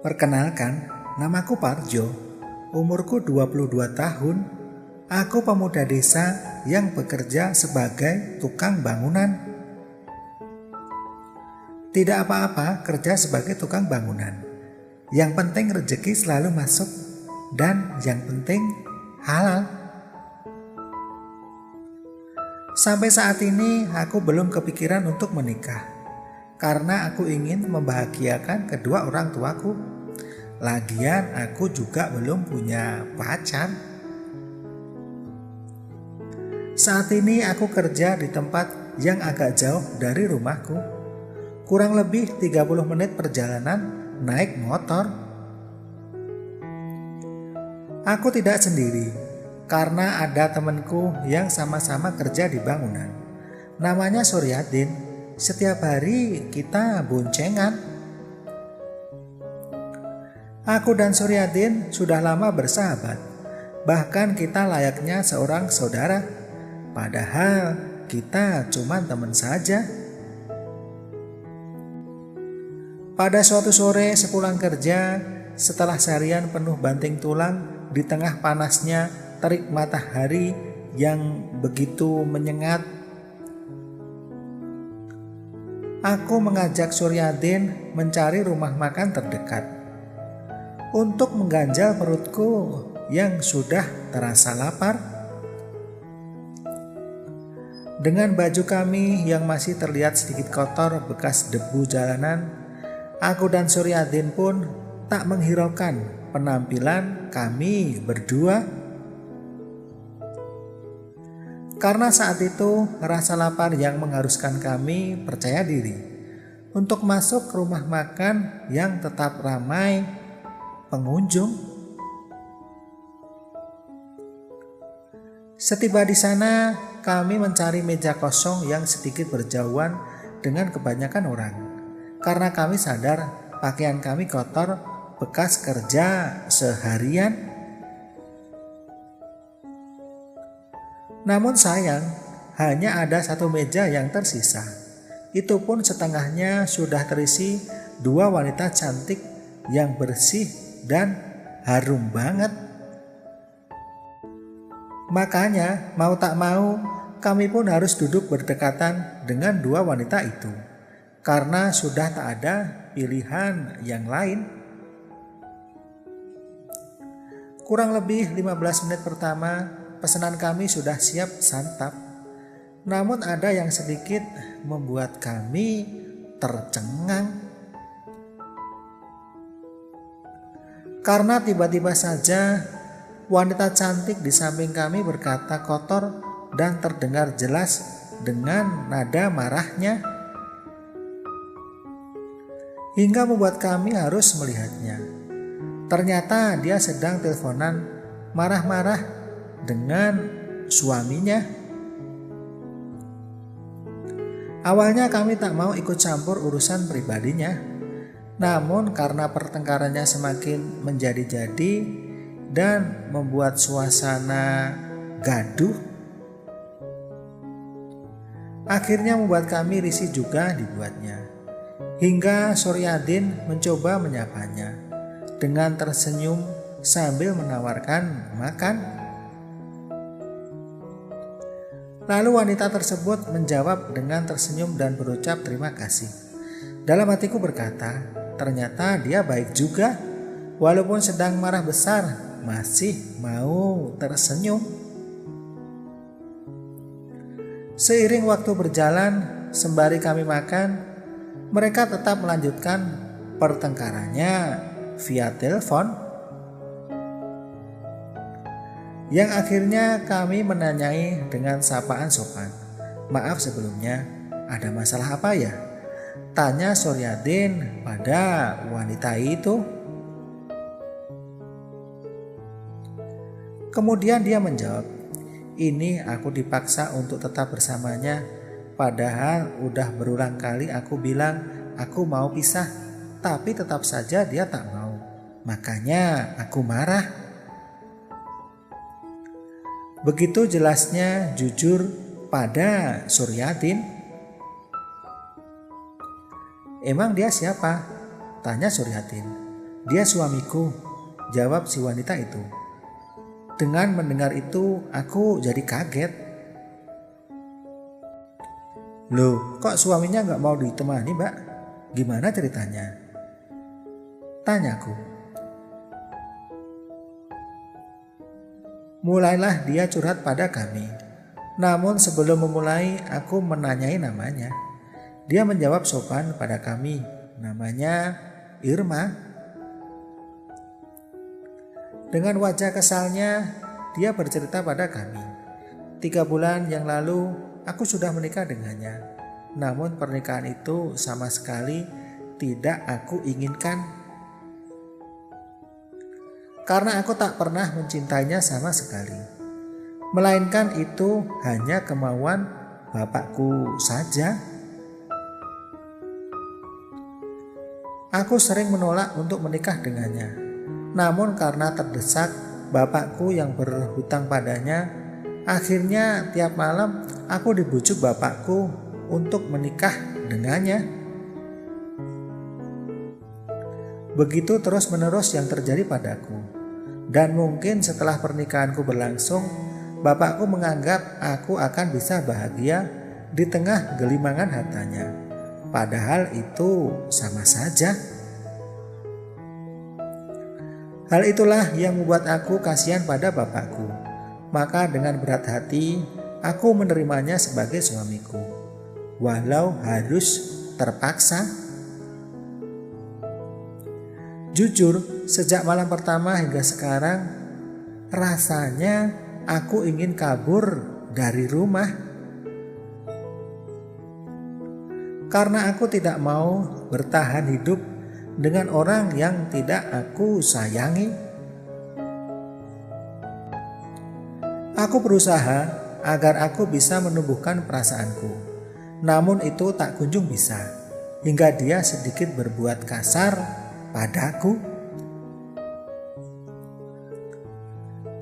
Perkenalkan, namaku Parjo, umurku 22 tahun, aku pemuda desa yang bekerja sebagai tukang bangunan. Tidak apa-apa kerja sebagai tukang bangunan, yang penting rezeki selalu masuk dan yang penting halal. Sampai saat ini aku belum kepikiran untuk menikah, karena aku ingin membahagiakan kedua orang tuaku. Lagian aku juga belum punya pacar. Saat ini aku kerja di tempat yang agak jauh dari rumahku. Kurang lebih 30 menit perjalanan naik motor. Aku tidak sendiri, karena ada temanku yang sama-sama kerja di bangunan. Namanya Suryadin. Setiap hari kita boncengan. Aku dan Suryadin sudah lama bersahabat. Bahkan kita layaknya seorang saudara. Padahal kita cuma teman saja. Pada suatu sore sepulang kerja, setelah seharian penuh banting tulang di tengah panasnya terik matahari yang begitu menyengat, aku mengajak Suryadin mencari rumah makan terdekat untuk mengganjal perutku yang sudah terasa lapar. Dengan baju kami yang masih terlihat sedikit kotor bekas debu jalanan, aku dan Suryadin pun tak menghiraukan penampilan kami berdua. Karena saat itu rasa lapar yang mengharuskan kami percaya diri untuk masuk ke rumah makan yang tetap ramai pengunjung. Setiba di sana, kami mencari meja kosong yang sedikit berjauhan dengan kebanyakan orang. Karena kami sadar pakaian kami kotor bekas kerja seharian. Namun sayang, hanya ada satu meja yang tersisa. Itu pun setengahnya sudah terisi dua wanita cantik yang bersih dan harum banget. Makanya mau tak mau kami pun harus duduk berdekatan dengan dua wanita itu, karena sudah tak ada pilihan yang lain. Kurang lebih 15 menit pertama pesanan kami sudah siap santap. Namun ada yang sedikit membuat kami tercengang. Karena tiba-tiba saja wanita cantik di samping kami berkata kotor dan terdengar jelas dengan nada marahnya, hingga membuat kami harus melihatnya. Ternyata dia sedang teleponan marah-marah dengan suaminya. Awalnya kami tak mau ikut campur urusan pribadinya. Namun karena pertengkarannya semakin menjadi-jadi dan membuat suasana gaduh, akhirnya membuat kami risih juga dibuatnya. Hingga Suryadin mencoba menyapanya dengan tersenyum sambil menawarkan makan. Lalu wanita tersebut menjawab dengan tersenyum dan berucap terima kasih. Dalam hatiku berkata, ternyata dia baik juga, walaupun sedang marah besar, masih mau tersenyum. Seiring waktu berjalan, sembari kami makan, mereka tetap melanjutkan pertengkarannya via telepon. Yang akhirnya kami menanyai dengan sapaan sopan, "Maaf sebelumnya, ada masalah apa ya?" tanya Suryadin pada wanita itu. Kemudian dia menjawab, "Ini aku dipaksa untuk tetap bersamanya. Padahal udah berulang kali aku bilang aku mau pisah, tapi tetap saja dia tak mau. Makanya aku marah." Begitu jelasnya jujur pada Suryadin. "Emang dia siapa?" tanya Suryadin. Dia suamiku, jawab si wanita itu. Dengan mendengar itu, aku jadi kaget. Loh, kok suaminya gak mau ditemani, Mbak? Gimana ceritanya? Tanyaku. Mulailah dia curhat pada kami. Namun sebelum memulai, aku menanyai namanya. Dia menjawab sopan pada kami. Namanya Irma. Dengan wajah kesalnya, dia bercerita pada kami. 3 bulan yang lalu, aku sudah menikah dengannya. Namun pernikahan itu sama sekali tidak aku inginkan. Karena aku tak pernah mencintainya sama sekali. Melainkan itu hanya kemauan bapakku saja. Aku sering menolak untuk menikah dengannya. Namun karena terdesak bapakku yang berhutang padanya, akhirnya tiap malam aku dibujuk bapakku untuk menikah dengannya. Begitu terus-menerus yang terjadi padaku. Dan mungkin setelah pernikahanku berlangsung, bapakku menganggap aku akan bisa bahagia di tengah gelimangan hartanya. Padahal itu sama saja. Hal itulah yang membuat aku kasihan pada bapakku. Maka dengan berat hati, aku menerimanya sebagai suamiku. Walau harus terpaksa. Jujur, sejak malam pertama hingga sekarang, rasanya aku ingin kabur dari rumah. Karena aku tidak mau bertahan hidup dengan orang yang tidak aku sayangi. Aku berusaha agar aku bisa menumbuhkan perasaanku. Namun itu tak kunjung bisa, hingga dia sedikit berbuat kasar padaku.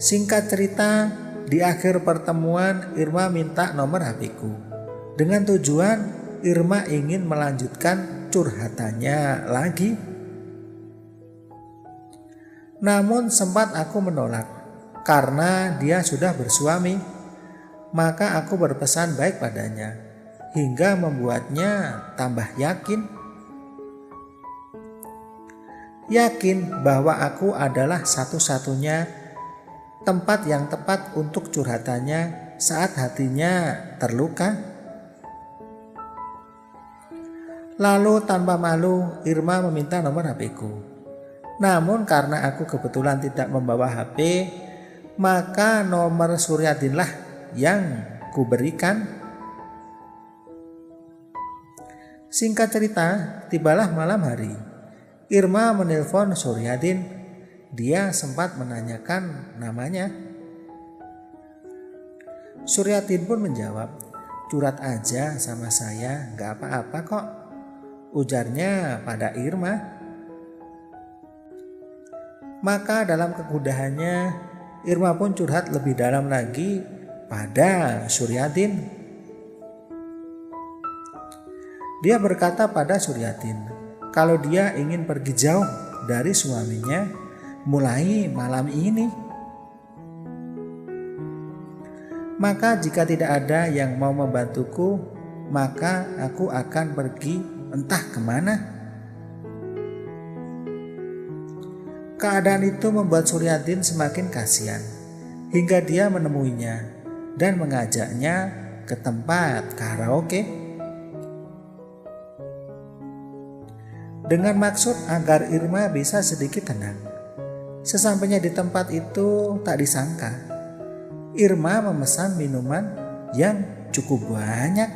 Singkat cerita, di akhir pertemuan Irma minta nomor HP-ku. Dengan tujuan Irma ingin melanjutkan curhatannya lagi. Namun sempat aku menolak karena dia sudah bersuami. Maka aku berpesan baik padanya hingga membuatnya tambah yakin. Yakin bahwa aku adalah satu-satunya tempat yang tepat untuk curhatannya saat hatinya terluka. Lalu tanpa malu Irma meminta nomor HP-ku. Namun karena aku kebetulan tidak membawa HP, maka nomor Suryadinlah yang kuberikan. Singkat cerita, tibalah malam hari. Irma menelpon Suryadin. Dia sempat menanyakan namanya. Suryadin pun menjawab, "Curhat aja sama saya, gak apa-apa kok," ujarnya pada Irma. Maka dalam kemudahannya Irma pun curhat lebih dalam lagi pada Suryadin. Dia berkata pada Suryadin kalau dia ingin pergi jauh dari suaminya mulai malam ini. Maka jika tidak ada yang mau membantuku, maka aku akan pergi entah kemana. Keadaan itu membuat Suryadin semakin kasihan, hingga dia menemuinya dan mengajaknya ke tempat karaoke. Dengan maksud agar Irma bisa sedikit tenang. Sesampainya di tempat itu tak disangka, Irma memesan minuman yang cukup banyak,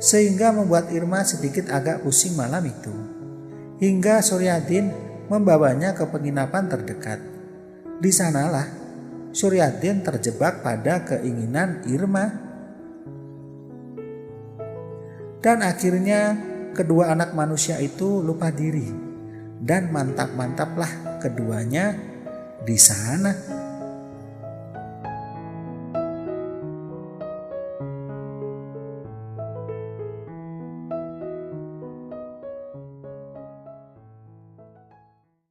sehingga membuat Irma sedikit agak pusing malam itu. Hingga Suryadin membawanya ke penginapan terdekat. Di sanalah Suryadin terjebak pada keinginan Irma. Dan akhirnya kedua anak manusia itu lupa diri dan mantap-mantaplah keduanya di sana.